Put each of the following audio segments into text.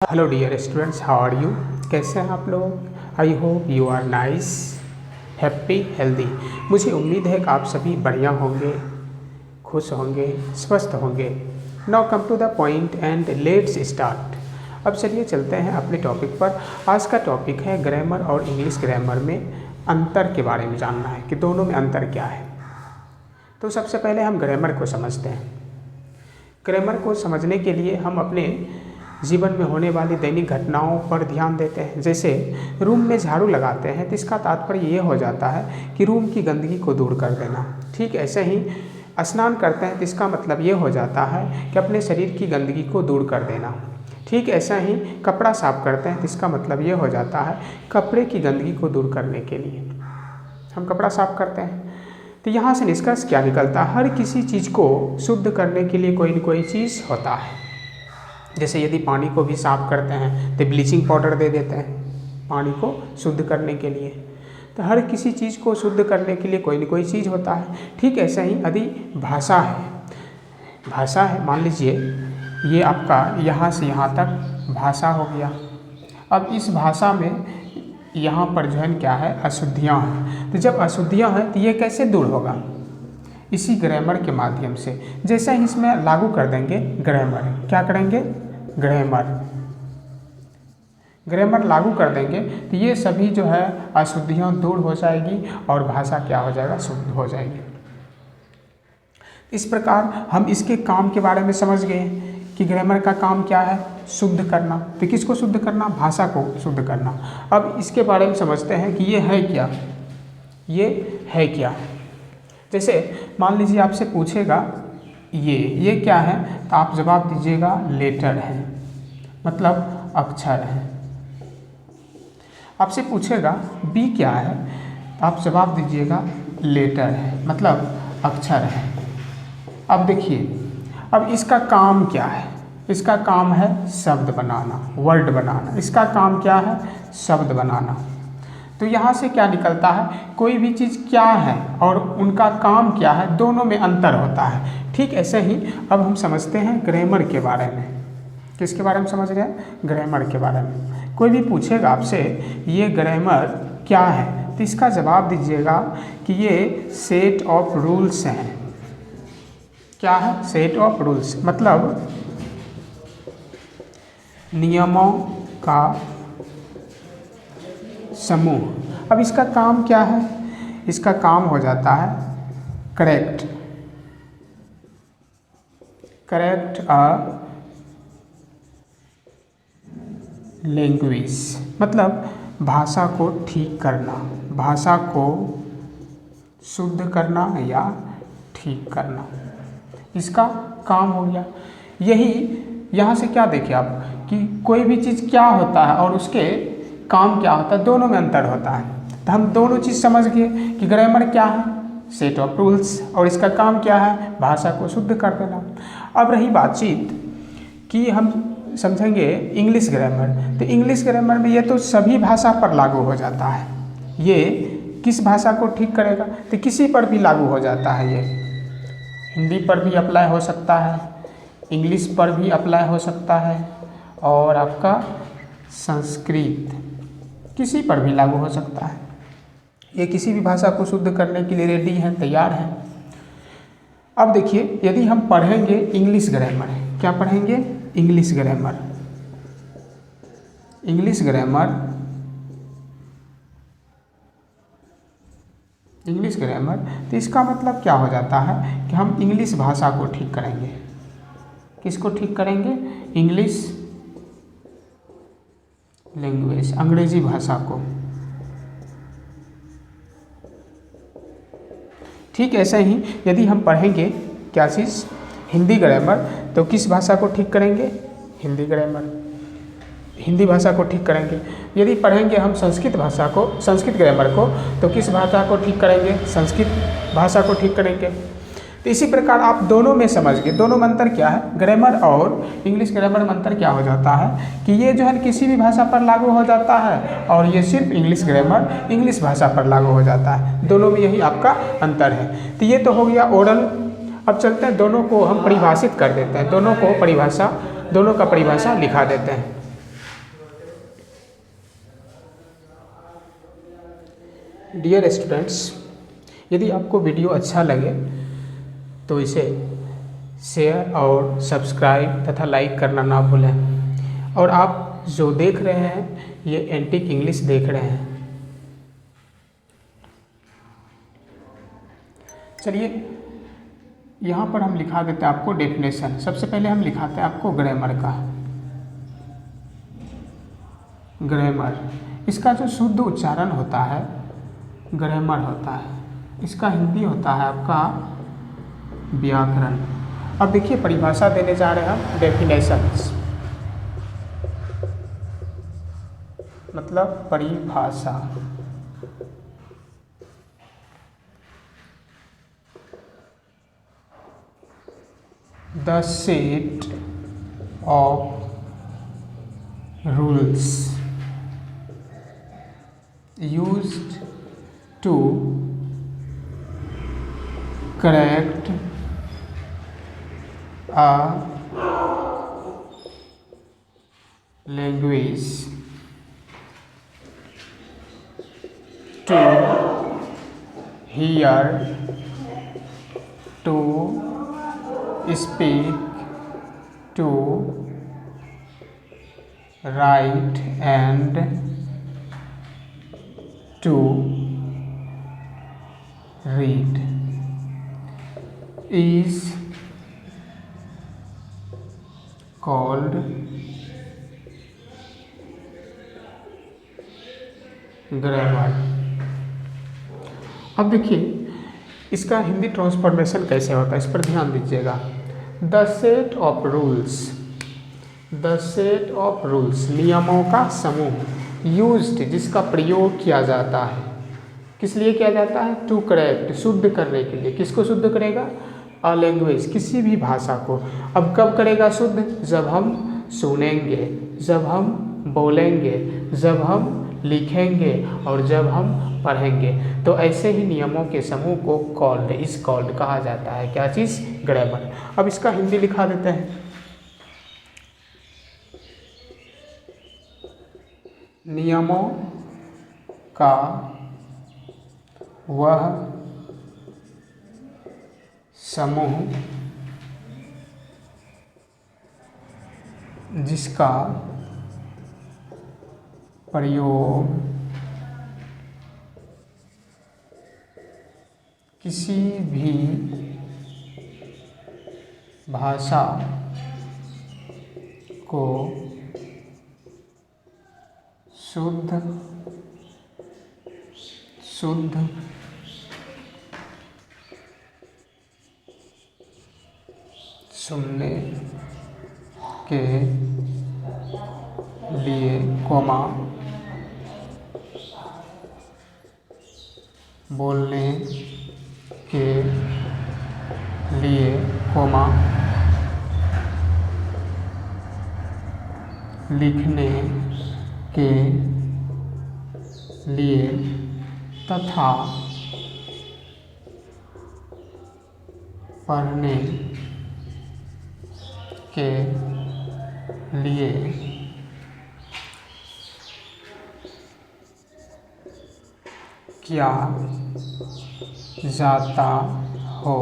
Hello dear students, how are you. कैसे हैं आप लोग। I hope you are nice, happy, healthy. मुझे उम्मीद है कि आप सभी बढ़िया होंगे, खुश होंगे, स्वस्थ होंगे। Now come to the point and let's start. अब चलिए चलते हैं अपने टॉपिक पर। आज का टॉपिक है ग्रामर और इंग्लिश ग्रामर में अंतर के बारे में जानना है कि दोनों में अंतर क्या है। तो सबसे पहले हम ग्रामर को समझते हैं। ग्रामर को समझने के लिए हम अपने जीवन में होने वाली दैनिक घटनाओं पर ध्यान देते हैं। जैसे रूम में झाड़ू लगाते हैं तो इसका तात्पर्य ये हो जाता है कि रूम की गंदगी को दूर कर देना। ठीक ऐसे ही स्नान करते हैं तो इसका मतलब ये हो जाता है कि अपने शरीर की गंदगी को दूर कर देना। ठीक ऐसा ही कपड़ा साफ करते हैं तो इसका मतलब ये हो जाता है कपड़े की गंदगी को दूर करने के लिए हम कपड़ा साफ करते हैं। तो यहाँ से निष्कर्ष क्या निकलता है, हर किसी चीज़ को शुद्ध करने के लिए कोई न कोई चीज़ होता है। जैसे यदि पानी को भी साफ़ करते हैं तो ब्लीचिंग पाउडर दे देते हैं पानी को शुद्ध करने के लिए। तो हर किसी चीज़ को शुद्ध करने के लिए कोई न कोई चीज़ होता है। ठीक ऐसा ही यदि भाषा है, मान लीजिए ये आपका यहाँ से यहाँ तक भाषा हो गया। अब इस भाषा में यहाँ पर जो है क्या है, अशुद्धियाँ हैं। तो जब अशुद्धियाँ हैं तो ये कैसे दूर होगा, इसी ग्रामर के माध्यम से। जैसे ही इसमें लागू कर देंगे ग्रामर, क्या करेंगे, ग्रामर लागू कर देंगे तो ये सभी जो है अशुद्धियाँ दूर हो जाएगी और भाषा क्या हो जाएगा, शुद्ध हो जाएगी। इस प्रकार हम इसके काम के बारे में समझ गए कि ग्रामर का काम क्या है, शुद्ध करना। तो किसको शुद्ध करना, भाषा को शुद्ध करना। अब इसके बारे में समझते हैं कि ये है क्या। जैसे मान लीजिए आपसे पूछेगा ये क्या है, तो आप जवाब दीजिएगा लेटर है, मतलब अक्षर है। आपसे पूछेगा बी क्या है, तो आप जवाब दीजिएगा लेटर है, मतलब अक्षर है। अब देखिए, अब इसका काम क्या है, इसका काम है शब्द बनाना, वर्ड बनाना। इसका काम क्या है, शब्द बनाना। तो यहाँ से क्या निकलता है, कोई भी चीज़ क्या है और उनका काम क्या है, दोनों में अंतर होता है। ठीक ऐसे ही अब हम समझते हैं ग्रामर के बारे में। किसके बारे में समझ रहे हैं, ग्रामर के बारे में। कोई भी पूछेगा आपसे ये ग्रामर क्या है, तो इसका जवाब दीजिएगा कि ये सेट ऑफ रूल्स हैं। क्या है, सेट ऑफ रूल्स, मतलब नियमों का समूह। अब इसका काम क्या है, इसका काम हो जाता है करेक्ट अ लैंग्वेज, मतलब भाषा को ठीक करना, भाषा को शुद्ध करना या ठीक करना, इसका काम हो गया। यही यहाँ से क्या देखिए आप कि कोई भी चीज़ क्या होता है और उसके काम क्या होता है, दोनों में अंतर होता है। तो हम दोनों चीज़ समझ गए कि ग्रामर क्या है, सेट ऑफ रूल्स, और इसका काम क्या है, भाषा को शुद्ध कर देना। अब रही बातचीत कि हम समझेंगे इंग्लिश ग्रामर। तो इंग्लिश ग्रामर में ये तो सभी भाषा पर लागू हो जाता है। ये किस भाषा को ठीक करेगा, तो किसी पर भी लागू हो जाता है। ये हिंदी पर भी अप्लाई हो सकता है, इंग्लिश पर भी अप्लाई हो सकता है, और आपका संस्कृत, किसी पर भी लागू हो सकता है। ये किसी भी भाषा को शुद्ध करने के लिए रेडी हैं, तैयार हैं। अब देखिए, यदि हम पढ़ेंगे इंग्लिश ग्रामर, क्या पढ़ेंगे, इंग्लिश ग्रामर। तो इसका मतलब क्या हो जाता है कि हम इंग्लिश भाषा को ठीक करेंगे। किसको ठीक करेंगे, इंग्लिश लैंग्वेज, अंग्रेजी भाषा को। ठीक ऐसे ही यदि हम पढ़ेंगे क्या चीज़, हिंदी ग्रामर, तो किस भाषा को ठीक करेंगे, हिंदी भाषा को ठीक करेंगे। यदि पढ़ेंगे हम संस्कृत ग्रामर को, तो किस भाषा को ठीक करेंगे, संस्कृत भाषा को ठीक करेंगे। तो इसी प्रकार आप दोनों में समझ गए, दोनों में अंतर क्या है, ग्रामर और इंग्लिश ग्रामर में अंतर क्या हो जाता है कि ये जो है किसी भी भाषा पर लागू हो जाता है, और ये सिर्फ इंग्लिश ग्रामर इंग्लिश भाषा पर लागू हो जाता है। दोनों में यही आपका अंतर है। तो ये तो हो गया ओरल। अब चलते हैं, दोनों को हम परिभाषित कर देते हैं, दोनों का परिभाषा लिखा देते हैं। डियर स्टूडेंट्स, यदि आपको वीडियो अच्छा लगे तो इसे शेयर और सब्सक्राइब तथा लाइक करना ना भूलें। और आप जो देख रहे हैं ये एंटिक इंग्लिश देख रहे हैं। चलिए यहाँ पर हम लिखा देते हैं आपको डेफिनेशन। सबसे पहले हम लिखाते हैं आपको ग्रामर का। ग्रामर, इसका जो शुद्ध उच्चारण होता है ग्रामर होता है, इसका हिंदी होता है आपका व्याकरण। अब देखिए परिभाषा देने जा रहे हैं हम, डेफिनेशंस मतलब परिभाषा। The set of rules used to correct a language to hear, to speak, to write and to read is called grammar. अब देखिए इसका हिंदी ट्रांसफॉर्मेशन कैसे होता है, इस पर ध्यान दीजिएगा। The set of rules, the set of rules नियमों का समूह, यूज्ड जिसका प्रयोग किया जाता है, किस लिए किया जाता है, टू करेक्ट शुद्ध करने के लिए। किसको शुद्ध करेगा, अ लैंग्वेज किसी भी भाषा को। अब कब करेगा शुद्ध, जब हम सुनेंगे, जब हम बोलेंगे, जब हम लिखेंगे और जब हम पढ़ेंगे। तो ऐसे ही नियमों के समूह को कॉल्ड, इस कॉल्ड कहा जाता है। क्या चीज़, ग्रामर। अब इसका हिंदी लिखा देते हैं। नियमों का वह समूह जिसका प्रयोग किसी भी भाषा को शुद्ध सुनने के लिए कोमा बोलने के लिए कोमा लिखने के लिए तथा पढ़ने के लिए किया जाता हो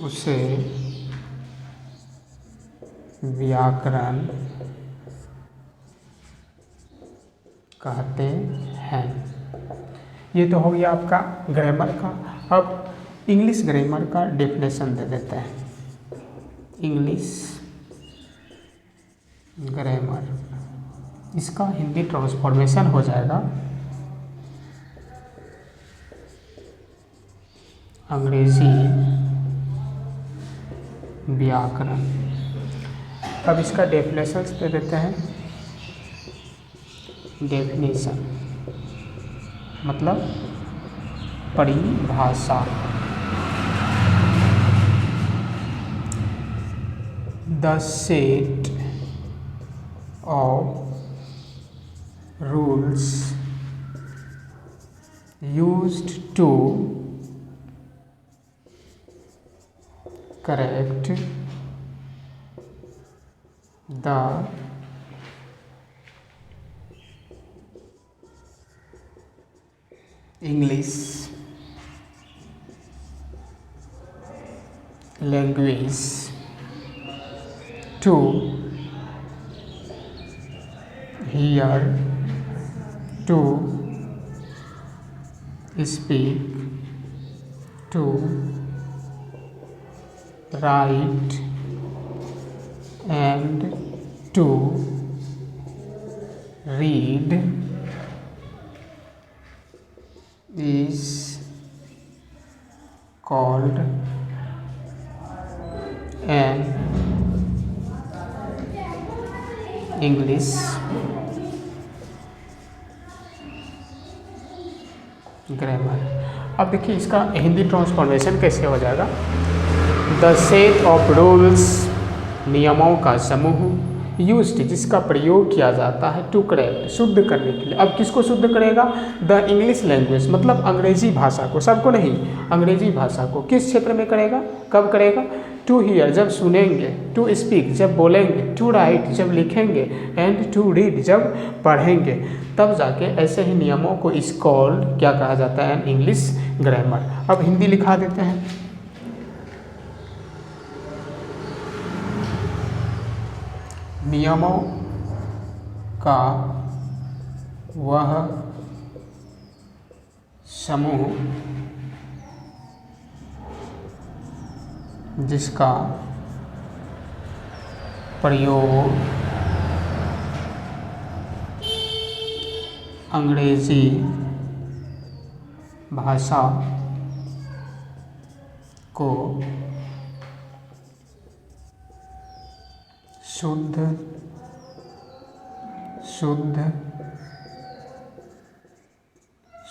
उसे व्याकरण कहते हैं। ये तो हो गया आपका ग्रामर का। अब इंग्लिश ग्रामर का डेफिनेशन दे देते हैं। इंग्लिश ग्रामर, इसका हिंदी ट्रांसफॉर्मेशन हो जाएगा अंग्रेजी व्याकरण। अब इसका डेफिनेशन दे देते हैं। डेफिनेशन मतलब परिभाषा। The set of rules used to correct the English language to hear to speak to write and to read is called an English grammar। अब देखिए इसका हिंदी ट्रांसफॉर्मेशन कैसे हो जाएगा। द सेट ऑफ रूल्स, नियमों का समूह, यूज्ड जिसका प्रयोग किया जाता है, टू करेक्ट शुद्ध करने के लिए। अब किसको शुद्ध करेगा? द इंग्लिश लैंग्वेज मतलब अंग्रेजी भाषा को, सबको नहीं, अंग्रेजी भाषा को। किस क्षेत्र में करेगा, कब करेगा? टू हियर जब सुनेंगे, टू स्पीक जब बोलेंगे, टू राइट जब लिखेंगे, एंड टू रीड जब पढ़ेंगे, तब जाके ऐसे ही नियमों को इस कॉल्ड क्या कहा जाता है? An English grammar. अब हिंदी लिखा देते हैं। नियमों का वह समूह जिसका प्रयोग अंग्रेजी भाषा को शुद्ध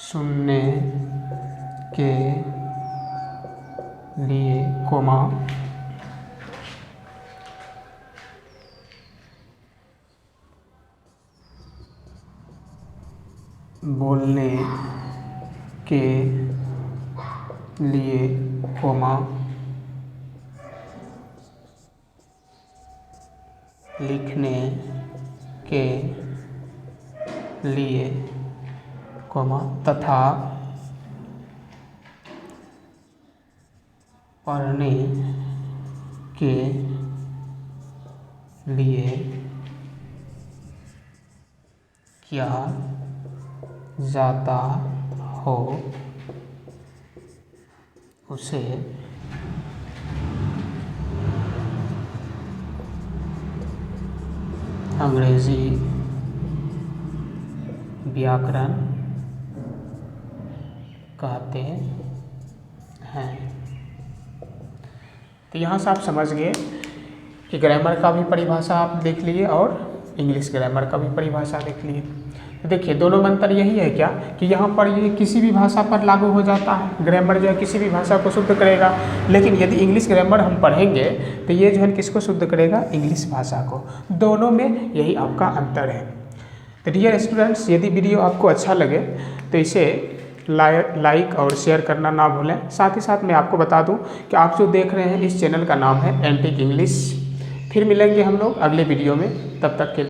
सुनने के लिए, कोमा बोलने के लिए, कोमा लिखने के लिए, कोमा तथा पढ़ने के लिए किया जाता हो, उसे अंग्रेजी व्याकरण कहते हैं। तो यहाँ से आप समझ गए कि ग्रामर का भी परिभाषा आप देख लिए और इंग्लिश ग्रामर का भी परिभाषा देख लिए। तो देखिए दोनों में अंतर यही है क्या कि यहाँ पर ये किसी भी भाषा पर लागू हो जाता है, ग्रामर जो है किसी भी भाषा को शुद्ध करेगा, लेकिन यदि इंग्लिश ग्रामर हम पढ़ेंगे तो ये जो है किसको शुद्ध करेगा? इंग्लिश भाषा को। दोनों में यही आपका अंतर है। तो डियर स्टूडेंट्स, यदि वीडियो आपको अच्छा लगे तो इसे लाइक और शेयर करना ना भूलें। साथ ही साथ मैं आपको बता दूं कि आप जो देख रहे हैं इस चैनल का नाम है एंटिक इंग्लिश। फिर मिलेंगे हम लोग अगले वीडियो में, तब तक के